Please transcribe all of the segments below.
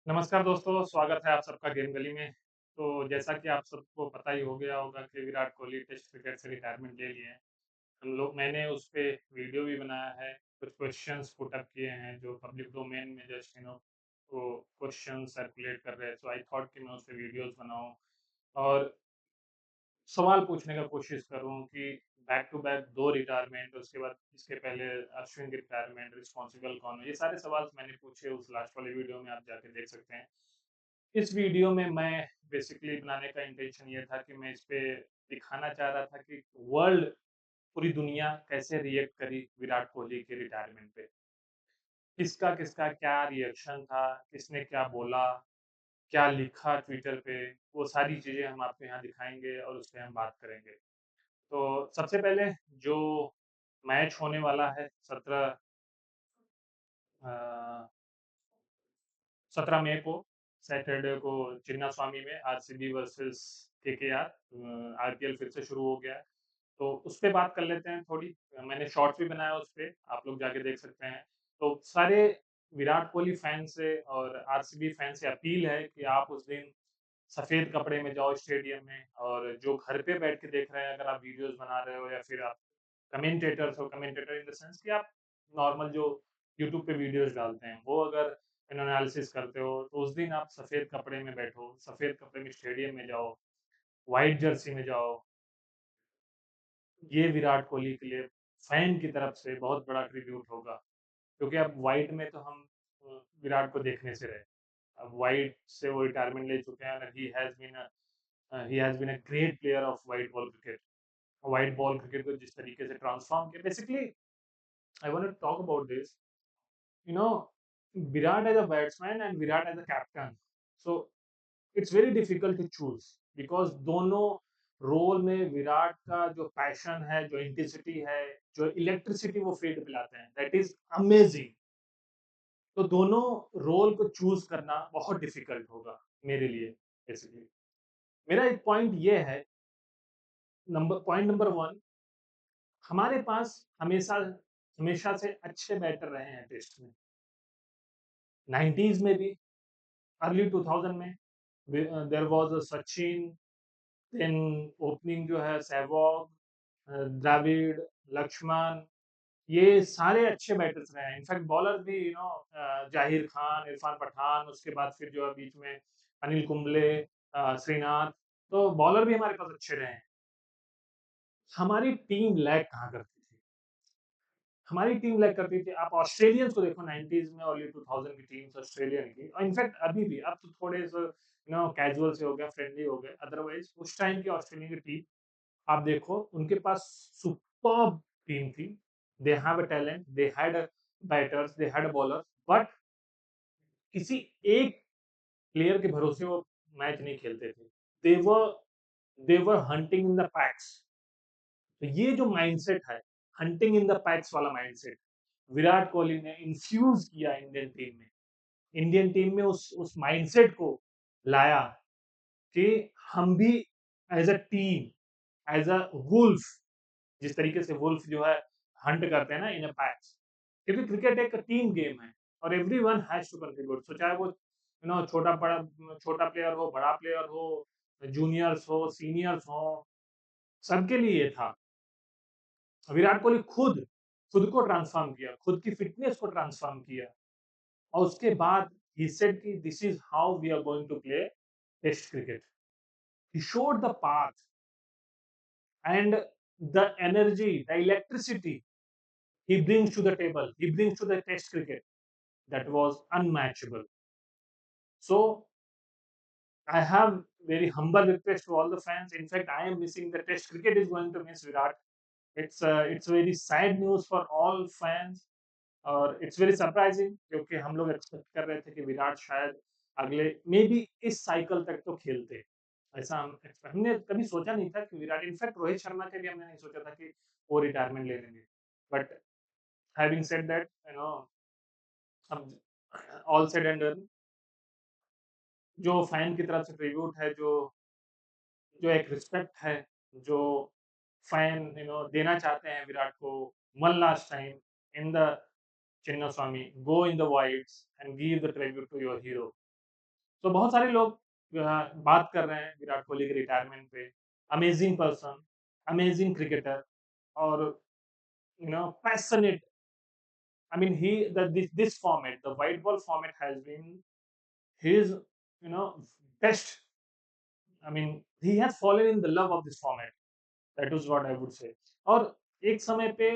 नमस्कार दोस्तों, स्वागत है आप सबका गेम गली में। तो जैसा कि आप सबको पता ही हो गया होगा कि विराट कोहली टेस्ट क्रिकेट से रिटायरमेंट ले लिए हैं। मैंने उस पे वीडियो भी बनाया है, कुछ क्वेश्चंस पुट अप किए हैं जो पब्लिक डोमेन में जस्ट वो क्वेश्चन सर्कुलेट कर रहे हैं। सो आई थॉट कि मैं उस पे वीडियोज़ बनाऊँ और सवाल पूछने का कोशिश करूँ कि बैक टू बैक 2 रिटायरमेंट, उसके बाद इसके पहले अश्विन की रिटायरमेंट, रिस्पॉन्सिबल कौन है? ये सारे सवाल मैंने पूछे उस लास्ट वाले वीडियो में, आप जाके देख सकते हैं। इस वीडियो में मैं बेसिकली बनाने का इंटेंशन ये था कि मैं इस पे दिखाना चाह रहा था कि वर्ल्ड, पूरी दुनिया कैसे रिएक्ट करी विराट कोहली के रिटायरमेंट पे। किसका-किसका क्या रिएक्शन था, किसने क्या बोला, क्या लिखा ट्विटर पे, वो सारी चीज़ें हम आपको यहाँ दिखाएँगे और उस पे हम बात करेंगे। तो सबसे पहले जो मैच होने वाला है 17 मई को, सैटरडे को चिन्नास्वामी में आरसीबी वर्सेस केकेआर, आईपीएल फिर से शुरू हो गया है। तो उस पे बात कर लेते हैं थोड़ी। मैंने शॉर्ट्स भी बनाया उस पे, आप लोग जाके देख सकते हैं। तो सारे विराट कोहली फैन से और आरसीबी फैन से अपील है कि आप उस दिन सफ़ेद कपड़े में जाओ स्टेडियम में, और जो घर पे बैठ के देख रहे हैं, अगर आप वीडियोज़ बना रहे हो या फिर आप कमेंटेटर्स हो, कमेंटेटर इन द सेंस कि आप नॉर्मल जो यूट्यूब पे वीडियोज़ डालते हैं, वो अगर एनालिसिस करते हो, तो उस दिन आप सफ़ेद कपड़े में बैठो, सफ़ेद कपड़े में स्टेडियम में जाओ, व्हाइट जर्सी में जाओ। ये विराट कोहली के लिए फैन की तरफ से बहुत बड़ा ट्रिब्यूट होगा, क्योंकि अब व्हाइट में तो हम विराट को देखने से रहे। अब व्हाइट से वो रिटायरमेंट ले चुके हैं और he has been a great player of white ball cricket. White ball cricket को जिस तरीके से ट्रांसफ़ॉर्म किया, basically I want to talk about this, you know, Virat as a batsman and Virat as a captain. So it's very difficult to choose because दोनों role में विराट का जो passion है, जो इंटेंसिटी है, जो इलेक्ट्रिसिटी वो फील्ड पे लाते हैं, दैट इज अमेजिंग। तो दोनों रोल को चूज करना बहुत डिफिकल्ट होगा मेरे लिए। बेसिकली मेरा एक पॉइंट ये है, पॉइंट नंबर वन, हमारे पास हमेशा हमेशा से अच्छे बैटर रहे हैं टेस्ट में। 90s में भी, अर्ली 2000 में there was a Sachin, then opening जो है सहवाग, द्रविड़, लक्ष्मण, ये सारे अच्छे बैटर्स रहे हैं। इनफैक्ट बॉलर भी जाहिर खान, इरफान पठान, उसके बाद फिर जो है बीच में अनिल कुंबले, श्रीनाथ, तो बॉलर भी हमारे पास अच्छे रहे हैं। हमारी टीम लैग कहाँ करती थी? हमारी टीम लैग करती थी। आप ऑस्ट्रेलियंस को देखो, 90s में, अर्ली 2000 की टीम्स ऑस्ट्रेलियन की, और इनफैक्ट अभी भी, अब तो थोड़े से कैजुअल से हो गया, फ्रेंडली हो गए। अदरवाइज उस टाइम की ऑस्ट्रेलियन की टीम आप देखो, उनके पास सुपर्ब टीम थी। They have a talent, they had batters, they had bowlers, but किसी एक प्लेयर के भरोसे वो मैच नहीं खेलते थे। They were they were hunting in the packs. तो ये जो माइंडसेट है, हंटिंग इन द पैक्स वाला माइंडसेट, विराट कोहली ने इन्फ्यूज किया इंडियन टीम में। इंडियन टीम में उस माइंडसेट को लाया कि हम भी as a team, as a wolf, जिस तरीके से वुल्फ जो है हंट करते हैं ना इन अ पैक्स, क्योंकि क्रिकेट एक टीम गेम है और एवरीवन हैज टू कंट्रीब्यूट। सो चाहे वो छोटा बड़ा, छोटा प्लेयर हो, बड़ा प्लेयर हो, जूनियर्स हो, सीनियर्स हो, सबके लिए ये था। विराट कोहली खुद खुद को ट्रांसफॉर्म किया, खुद की फिटनेस को ट्रांसफॉर्म किया, और उसके बाद ही सेड कि this is how we are going to play test cricket. He showed the path and the energy, the electricity he brings to the table, he brings to the test cricket, that was unmatchable. So I have very humble request to all the fans. In fact, I am missing the test cricket is going to miss Virat. It's very sad news for all fans और it's very surprising, क्योंकि हम लोग expect कर रहे थे कि विराट शायद अगले मे बी इस साइकिल तक तो खेलते। ऐसा हमने कभी सोचा नहीं था कि विराट, इनफैक्ट रोहित शर्मा के लिए हमने नहीं सोचा था कि वो रिटायरमेंट ले लेंगे। बट हैविंग सेड दैट, अब ऑल सेड एंड डन, जो फैन की तरफ से ट्रिब्यूट है, जो जो एक रिस्पेक्ट है, जो फैन देना चाहते हैं विराट को, one last time in the Chinnaswamy, go in the whites and give the tribute to your hero. तो बहुत सारे लोग बात कर रहे हैं विराट कोहली के रिटायरमेंट पे। अमेजिंग पर्सन, अमेजिंग क्रिकेटर और passionate. I mean he this format, the white ball format has been his best. I mean he has fallen in the love of this format. That is what I would say. और एक समय पे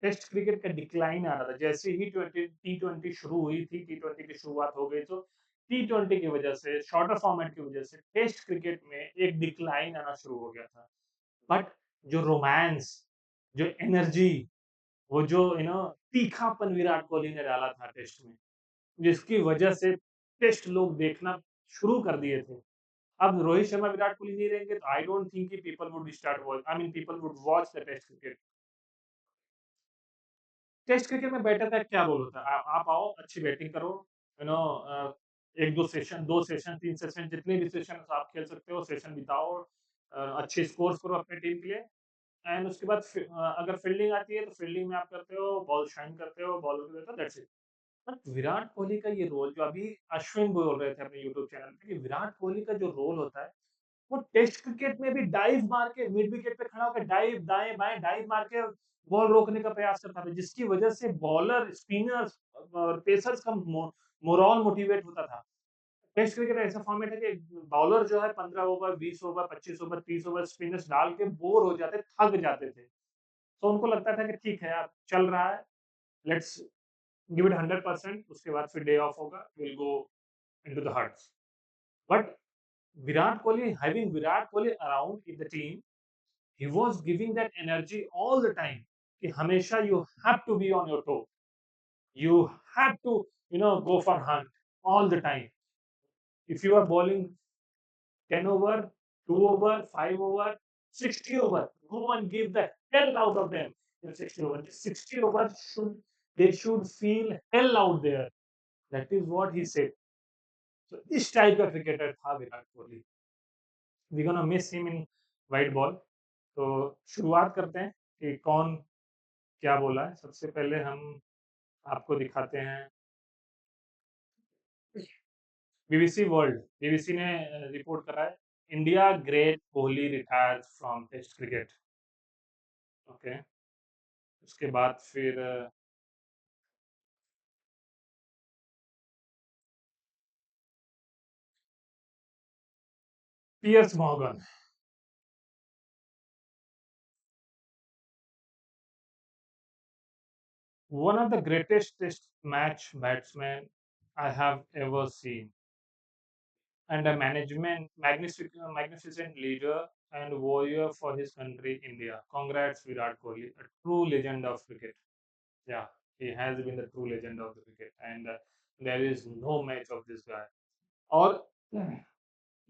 test cricket का decline आ रहा था, जैसे ही टी20 शुरू हुई थी, टी20 की शुरुआत हो गई, तो टी20 की वजह से, शॉर्टर फॉर्मेट की वजह से टेस्ट क्रिकेट में एक डिक्लाइन आना शुरू हो गया था। बट जो रोमांस, जो एनर्जी, वो जो तीखापन विराट कोहली ने डाला था टेस्ट में, जिसकी वजह से टेस्ट लोग देखना शुरू कर दिए थे। अब रोहित शर्मा, विराट कोहली नहीं रहेंगे तो आई डोंट थिंक कि people would start watch, I mean people would watch the test cricket. Test cricket में बैटर का क्या रोल होता है? आप आओ, अच्छी बैटिंग करो, you know 1-2 session, 2 session, 3 session, जितने भी सेशन आप खेल सकते हो, सेशन बिताओ, अच्छे स्कोर्स करो अपनी टीम के लिए। एंड उसके बाद अगर फील्डिंग आती है तो फील्डिंग में आप करते हो, बॉल शाइन करते हो, बॉलर को देते हो, that's it. But Virat Kohli का ये रोल, जो अभी अश्विन बोल रहे थे अपने यूट्यूब चैनल पे, कि विराट कोहली का जो रोल होता है, वो टेस्ट क्रिकेट में भी डाइव मार के मिड विकेट पे खड़ा होकर डाइव, दाएं-बाएं डाइव मार के बॉल रोकने का प्रयास करता था, जिसकी वजह से बॉलर, स्पिनर्स और पेसर्स का मोरल मोटिवेट होता था। टेस्ट क्रिकेट ऐसा फॉर्मेट है कि बॉलर जो है 15 over, 20 over, 25 over, 30 over spinners डाल के बोर हो जाते, थक जाते थे। तो उनको लगता था कि ठीक है यार, चल रहा है, लेट्स गिव इट 100%, उसके बाद फिर डे ऑफ होगा, will go into the huts. But Virat Kohli around in the team, he was giving that energy all the time. कि हमेशा you have to be on your toe. You have to, go for hunt all the time. If you are bowling 10 over, 2 over, 5 over, 60 over, go and give the hell out of them in 60 over. 60 over they should feel hell out there. That is what he said. So इस type का cricketer था Virat Kohli. We gonna miss him in white ball. तो शुरुआत करते हैं कि कौन क्या बोला है। सबसे पहले हम आपको दिखाते हैं बीबीसी वर्ल्ड। बीबीसी ने रिपोर्ट करा है, India great Kohli retires from test cricket. Okay, उसके बाद फिर Piers Morgan, one of the greatest test match batsman I have ever seen and a magnificent leader and warrior for his country, India. Congrats, Virat Kohli, a true legend of cricket. Yeah, he has been the true legend of the cricket, and there is no match of this guy. और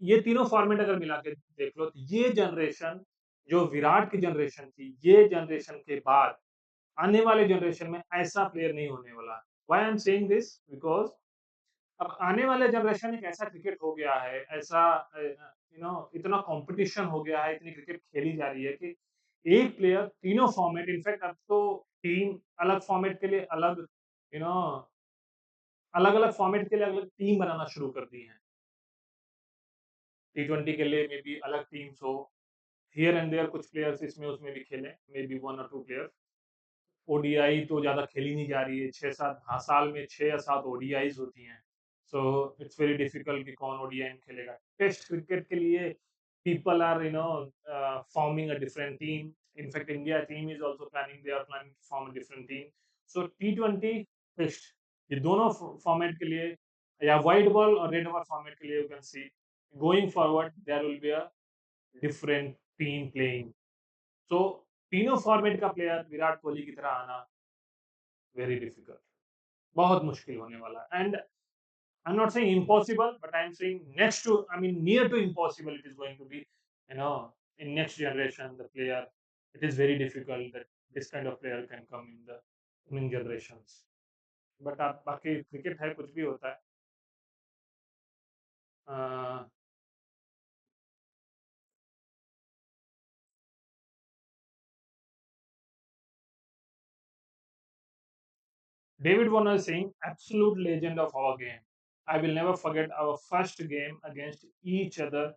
ये तीनों format अगर मिला के देख लो, तो ये generation, जो विराट की जनरेशन थी, ये जनरेशन के बाद आने वाले जनरेशन में ऐसा प्लेयर नहीं होने वाला। Why I am saying this? Because अब आने वाले जनरेशन एक ऐसा क्रिकेट हो गया है, ऐसा इतना कंपटीशन हो गया है, इतनी क्रिकेट खेली जा रही है कि एक प्लेयर तीनों फॉर्मेट, इनफैक्ट अब तो टीम अलग फॉर्मेट के लिए अलग, यू नो अलग-अलग फॉर्मेट के लिए अलग टीम बनाना शुरू कर दी है। टी20 के लिए मे बी अलग टीम्स हो, हियर एंड देयर कुछ प्लेयर्स इसमें उसमें भी खेलें, मे बी 1 और 2 प्लेयर्स। ओडीआई तो ज़्यादा खेली नहीं जा रही है, 6-7 साल में 6 या 7 ओडीआईज़ होती हैं। सो इट्स वेरी डिफिकल्ट कि कौन ओडीआई में खेलेगा। टेस्ट क्रिकेट के लिए people are forming a different team. In fact, India team is also planning, they are planning to form a different team. So T20 test, ये दोनों format के लिए, या व्हाइट बॉल और रेड बॉल फॉर्मेट के लिए, you can see going forward there will be a different team playing. So तीनों format का प्लेयर विराट कोहली की तरह आना वेरी डिफिकल्ट, बहुत मुश्किल होने वाला है। And I am not saying impossible, but I am saying next to, I mean near to impossible it is going to be, in next generation the player, it is very difficult that this kind of player can come in the coming generations. But आप बाकी cricket है, कुछ भी होता है। David Warner Singh, absolute legend of our game. I will never forget our first game against each other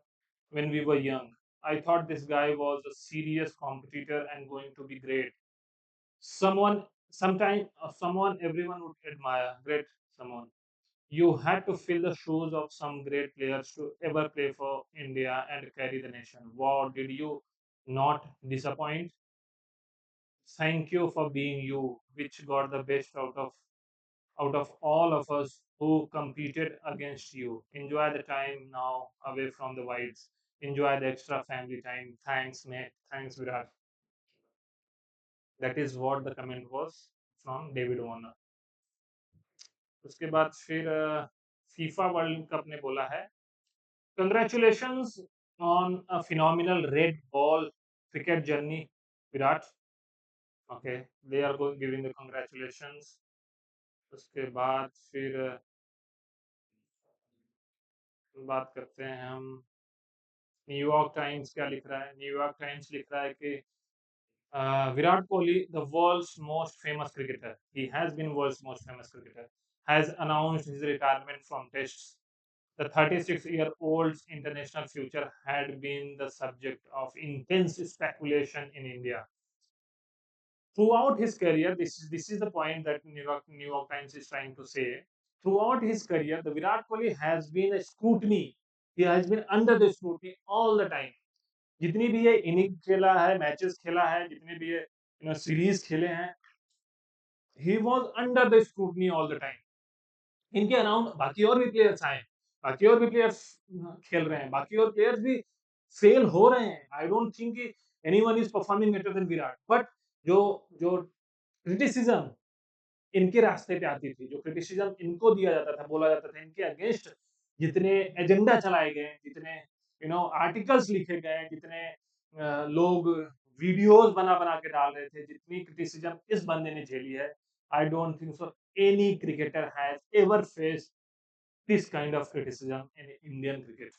when we were young. I thought this guy was a serious competitor and going to be great. Someone everyone would admire. Great someone. You had to fill the shoes of some great players to ever play for India and carry the nation. Wow, did you not disappoint? Thank you for being you, which got the best out of all of us who competed against you. Enjoy the time now away from the whites. Enjoy the extra family time. Thanks, mate. Thanks, Virat. That is what the comment was from David Warner. उसके बाद फिर FIFA world cup ने बोला है congratulations on a phenomenal red ball cricket journey Virat okay they are going giving the congratulations उसके बाद फिर बात करते हैं हम न्यूयॉर्क टाइम्स क्या लिख रहा है न्यूयॉर्क टाइम्स लिख रहा है कि Virat Kohli, the world's most famous cricketer, he has been world's most famous cricketer, has announced his retirement from tests. The 36-year-old's international future had been the subject of intense speculation in India. Throughout his career, this is the point that New York Times is trying to say. Throughout his career, the Virat Kohli has been a scrutiny. He has been under the scrutiny all the time. जितनी भी ये inning खेला है, matches खेला है, जितने भी ये सीरीज खेले हैं, he was under the scrutiny all the time. इनके अराउंड बाकी और भी प्लेयर्स आए, बाकी और भी प्लेयर्स खेल रहे हैं, बाकी और प्लेयर्स भी फेल हो रहे हैं। आई डोंट थिंक कि anyone is performing better than Virat, but जो जो क्रिटिसिज्म इनके रास्ते पे आती थी, जो क्रिटिसिज्म इनको दिया जाता था, बोला जाता था इनके अगेंस्ट जितने एजेंडा चलाए गए, जितने आर्टिकल्स लिखे गए, जितने लोग वीडियोस बना बना के डाल रहे थे, जितनी क्रिटिसिज्म इस बंदे ने झेली है, I don't think so any cricketer has ever faced this kind of criticism in Indian cricket.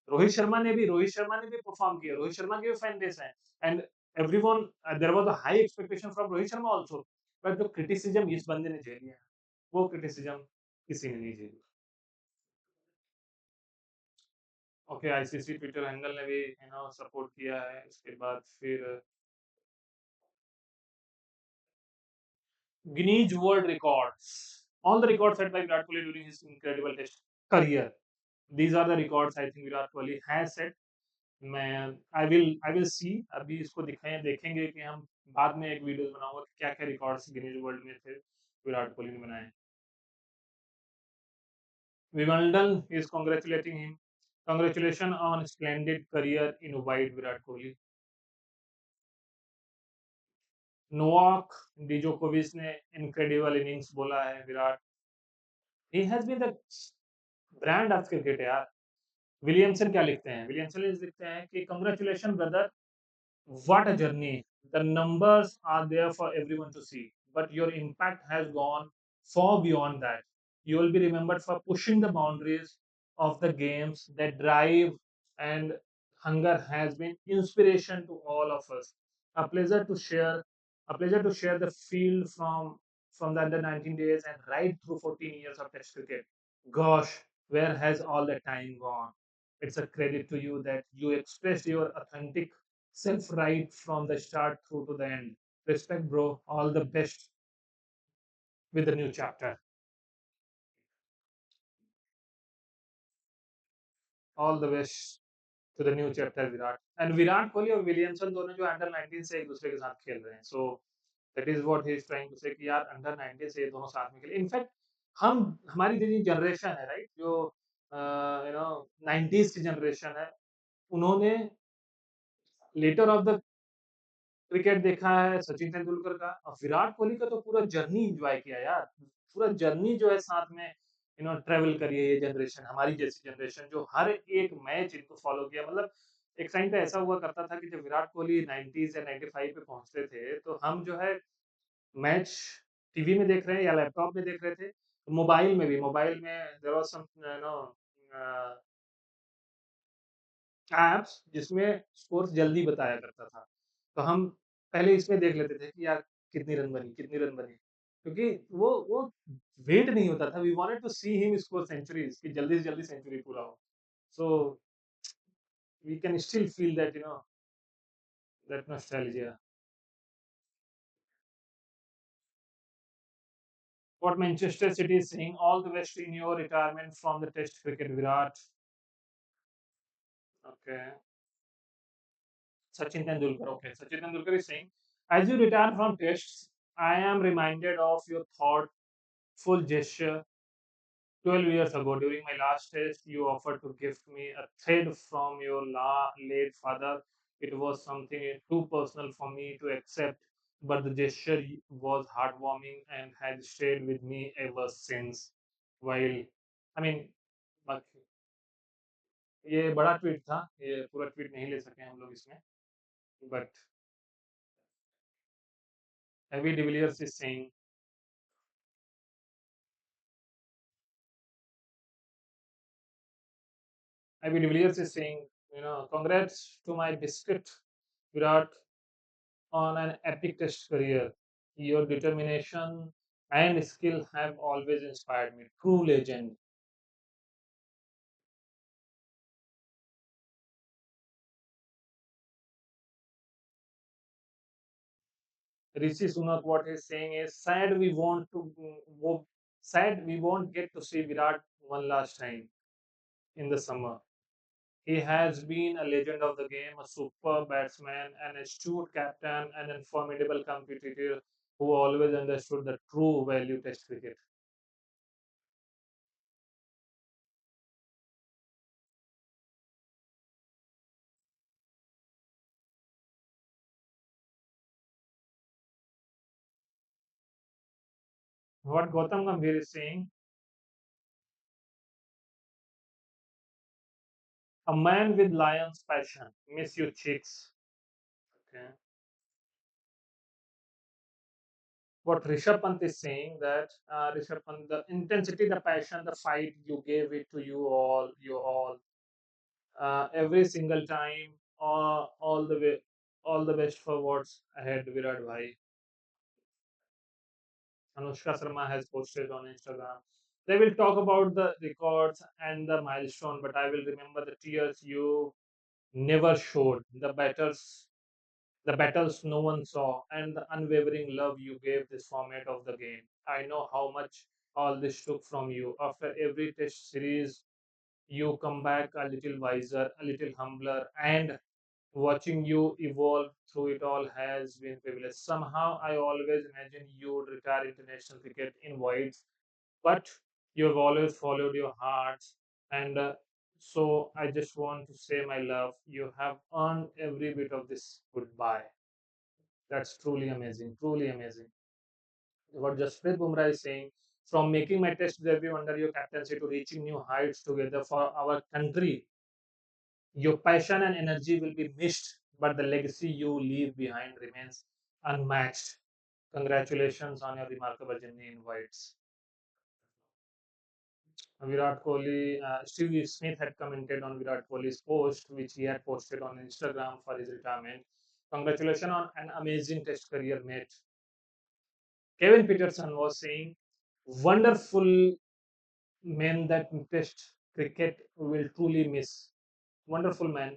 Rohit Sharma ने भी परफॉर्म किया, रोहित शर्मा के भी फैन बेस है and everyone there was a high expectation from Rohit Sharma also, but जो क्रिटिसिज्म इस बंदे ने झेली है वो क्रिटिसिज्म किसी ने नहीं झेली। ओके आईसीसी ट्विटर हैंडल ने भी सपोर्ट किया है। इसके बाद फिर Guinness world records, all the records set by Virat Kohli during his incredible test career, these are the records I think Virat Kohli has set। मैं आई विल सी, अभी इसको दिखाएं देखेंगे कि हम बाद में एक वीडियो बनाऊंगा कि क्या क्या रिकॉर्ड्स गिनीज वर्ल्ड में थे विराट कोहली ने बनाए। Wimbledon is congratulating him, congratulations on splendid career in white Virat Kohli. Novak Djokovic ने इनक्रेडिबल इनिंग्स बोला है Virat, he has been the brand of cricket यार। विलियमसन क्या लिखते हैं, विलियमसन लिखते हैं कि congratulation brother, what a journey. The numbers are there for everyone to see, but your impact has gone far beyond that. You will be remembered for pushing the boundaries of the games. That drive and hunger has been inspiration to all of us. A pleasure to share, a pleasure to share the field from the under 19 days and right through 14 years of Test cricket. Gosh, where has all the time gone? It's a credit to you that you expressed your authentic self right from the start through to the end. Respect, bro. All the best with the new chapter. All the best to the new chapter, Virat. And Virat Kohli और Williamson दोनों जो under 19 से एक दूसरे के साथ खेल रहे हैं. So that is what he is trying to say कि यार अंडर 19 से ये दोनों साथ में खेले. इनफैक्ट हम हमारी जो जनरेशन है राइट, जो यू नो 90s की जनरेशन है, उन्होंने लेटर ऑफ द क्रिकेट देखा है सचिन तेंदुलकर का, और विराट कोहली का तो पूरा जर्नी एंजॉय किया यार। पूरा जर्नी जो है साथ में ट्रेवल करी है ये जनरेशन, हमारी जैसी जनरेशन जो हर एक मैच इनको फॉलो किया। मतलब एक टाइम पे ऐसा हुआ करता था कि जब विराट कोहली 90s या 95 पे पहुंचते थे तो हम जो है मैच टीवी में देख रहे हैं या लैपटॉप में देख रहे थे, मोबाइल में भी, मोबाइल में there was some no apps जिसमें स्कोर्स जल्दी बताया करता था। तो हम पहले इसमें देख लेते थे कि यार कितनी रन बनी, कितनी रन बनी। क्योंकि वो वेट नहीं होता था, we wanted to see him score centuries कि जल्दी से जल्दी सेंचुरी पूरा हो, so we can still feel that that nostalgia. What Manchester City is saying, all the best in your retirement from the Test cricket, Virat. Okay. Sachin Tendulkar. Okay. Sachin Tendulkar is saying, as you retire from tests, I am reminded of your thoughtful gesture 12 years ago. During my last test, you offered to gift me a thread from your late father. It was something too personal for me to accept, but the gesture was heartwarming and has stayed with me ever since. While, I mean, but ये बड़ा tweet था, ये पूरा tweet नहीं ले सके हम लोग इसमें, but AB de Villiers is saying AB de Villiers is saying congrats to my biscuit Virat on an epic test career. Your determination and skill have always inspired me. True legend. Rishi Sunak, what he's saying is sad we won't get to see Virat one last time in the summer. He has been a legend of the game, a superb batsman, an astute captain, and a formidable competitor who always understood the true value Test cricket. What Gautam Gambhir is saying, a man with lion's passion. Miss you, chicks. Okay. What Rishabh Pant is saying that Rishabh Pant, the intensity, the passion, the fight you gave it to you all, every single time, all the way, all the best for what's ahead, Virat Bhai. Anushka Sharma has posted on Instagram. They will talk about the records and the milestone, but I will remember the tears you never showed, the battles no one saw, and the unwavering love you gave this format of the game. I know how much all this took from you. After every test series, you come back a little wiser, a little humbler, and watching you evolve through it all has been privilege. Somehow, I always imagined you would retire international cricket in voids, but you have always followed your hearts. And so, I just want to say, my love, you have earned every bit of this goodbye. That's truly amazing, truly amazing. What Jasprit Bumrah is saying, from making my test debut under your captaincy to reaching new heights together for our country, your passion and energy will be missed, but the legacy you leave behind remains unmatched. Congratulations on your remarkable journey in whites. Virat Kohli, Steve Smith had commented on Virat Kohli's post, which he had posted on Instagram for his retirement. Congratulations on an amazing test career, mate. Kevin Peterson was saying, wonderful men that test cricket will truly miss. Wonderful man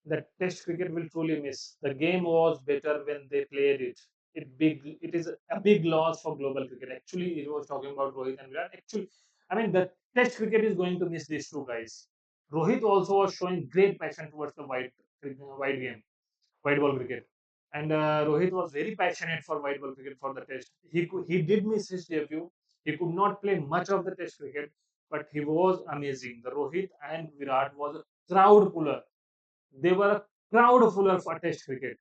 that test cricket will truly miss. The game was better when they played it. It is a big loss for global cricket. Actually, he was talking about Rohit and Virat. Actually, I mean the test cricket is going to miss these two guys. Rohit also was showing great passion towards the wide game, white ball cricket. And Rohit was very passionate for white ball cricket for the test. He did miss his debut. He could not play much of the test cricket, but he was amazing. The Rohit and Virat was a crowd puller. They were a crowd puller for test cricket.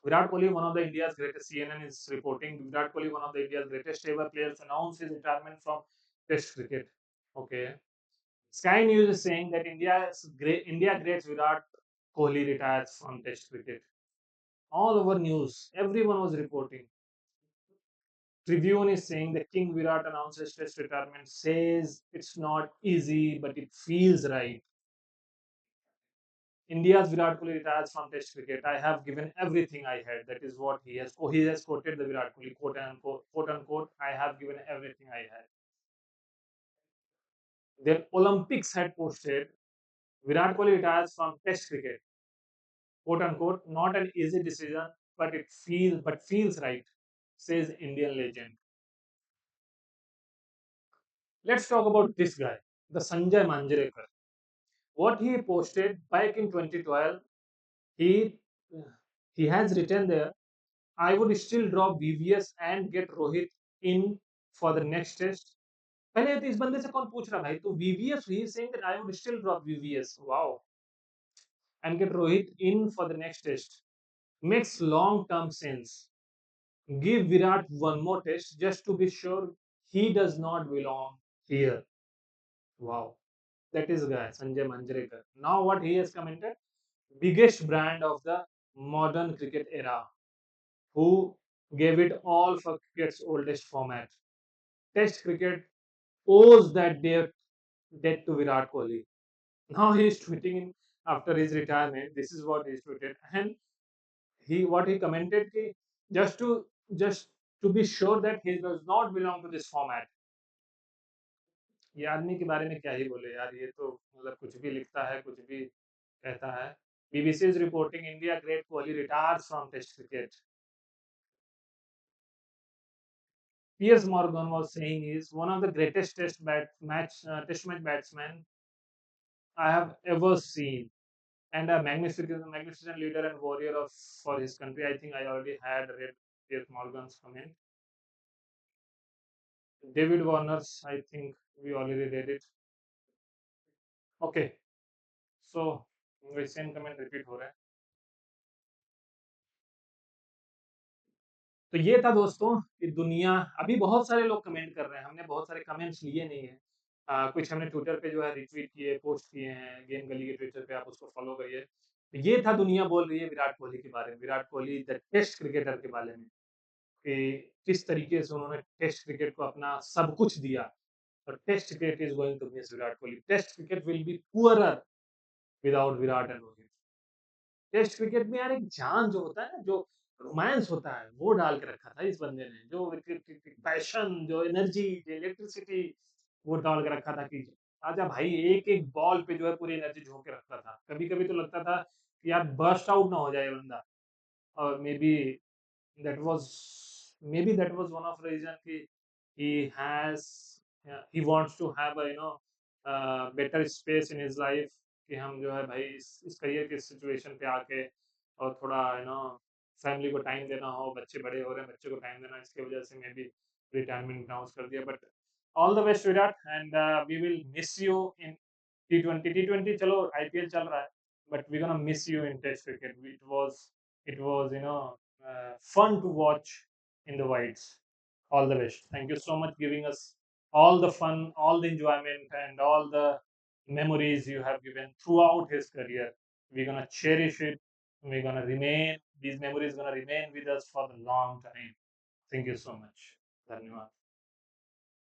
Virat Kohli, one of the India's greatest, CNN is reporting, Virat Kohli, one of the India's greatest ever players, announced his retirement from test cricket. Okay. Sky News is saying that India great Virat Kohli retires from test cricket. All over news, everyone was reporting. Tribune is saying that King Virat announces test retirement, says it's not easy, but it feels right. India's Virat Kohli retires from Test cricket. I have given everything I had. That is what he has quoted the Virat Kohli quote unquote, quote unquote. I have given everything I had. Then Olympics had posted Virat Kohli retires from Test cricket, quote unquote. Not an easy decision, but it feels right, says Indian legend. Let's talk about this guy, the Sanjay Manjrekar. What he posted back in 2012, he he has written there, I would still drop VVS and get Rohit in for the next test. पहले तो इस बंदे से कौन पूछ रहा भाई, तो VVS he is saying that I would still drop VVS, wow, and get Rohit in for the next test. Makes long term sense. Give Virat one more test just to be sure he does not belong here. Wow. That is guy, Sanjay Manjrekar. Now what he has commented? Biggest brand of the modern cricket era, who gave it all for cricket's oldest format. Test cricket owes that debt to Virat Kohli. Now he is tweeting in after his retirement. This is what he is tweeted, and he commented कि just to be sure that he does not belong to this format. ये आदमी के बारे में क्या ही बोले यार, ये तो मतलब कुछ भी लिखता है, कुछ भी कहता है. BBC is reporting India great Kohli retires from Test cricket. Piers Morgan was saying he is one of the greatest test match batsmen I have ever seen, and a magnificent leader and warrior of for his country. I think I already had read Piers Morgan's comment. David Warner's, I think we already read it. Okay, so वही same comment repeat हो रहा है. तो ये था दोस्तों कि दुनिया, अभी बहुत सारे लोग कमेंट कर रहे हैं, हमने बहुत सारे कमेंट्स लिए नहीं है. कुछ हमने ट्विटर पे जो है रिट्वीट किए, पोस्ट किए हैं, गेम गली के ट्विटर पे, आप उसको फॉलो करिए. तो ये था दुनिया बोल रही है विराट कोहली के बारे में, Virat Kohli the test cricketer के बारे में, कि किस तरीके से उन्होंने टेस्ट क्रिकेट को अपना सब कुछ दिया. और test cricket is going to miss Virat Kohli. Test cricket will be poorer without Virat and Rohit. Test cricket में यार एक जान जो होता है ना, जो रोमांस होता है, वो डाल के रखा था इस बंदे ने, जो पैशन, जो एनर्जी, जो इलेक्ट्रिसिटी, वो डाल के रखा था कि आजा भाई, एक एक बॉल पे जो है पूरी एनर्जी झोंक के रखता था. कभी कभी तो लगता था कि यार बर्स्ट आउट ना हो जाए बंदा. और that was maybe that was one of the reason he has he wants to have a better space in his life, कि हम जो है भाई इस करियर के सिचुएशन पे आके और थोड़ा फैमिली को टाइम देना हो, बच्चे बड़े हो रहे हैं, बच्चे को टाइम देना, इसकी वजह से मे बी रिटायरमेंट अनाउंस कर दिया. But all the best Virat, and we will miss you in T20. चलो IPL चल रहा है, but we're gonna miss you in Test cricket. It was fun to watch in the whites. All the best. Thank you so much giving us all the fun, all the enjoyment, and all the memories you have given throughout his career. We're gonna cherish it. We're gonna remain. These memories gonna remain with us for the long time. Thank you so much. धन्यवाद.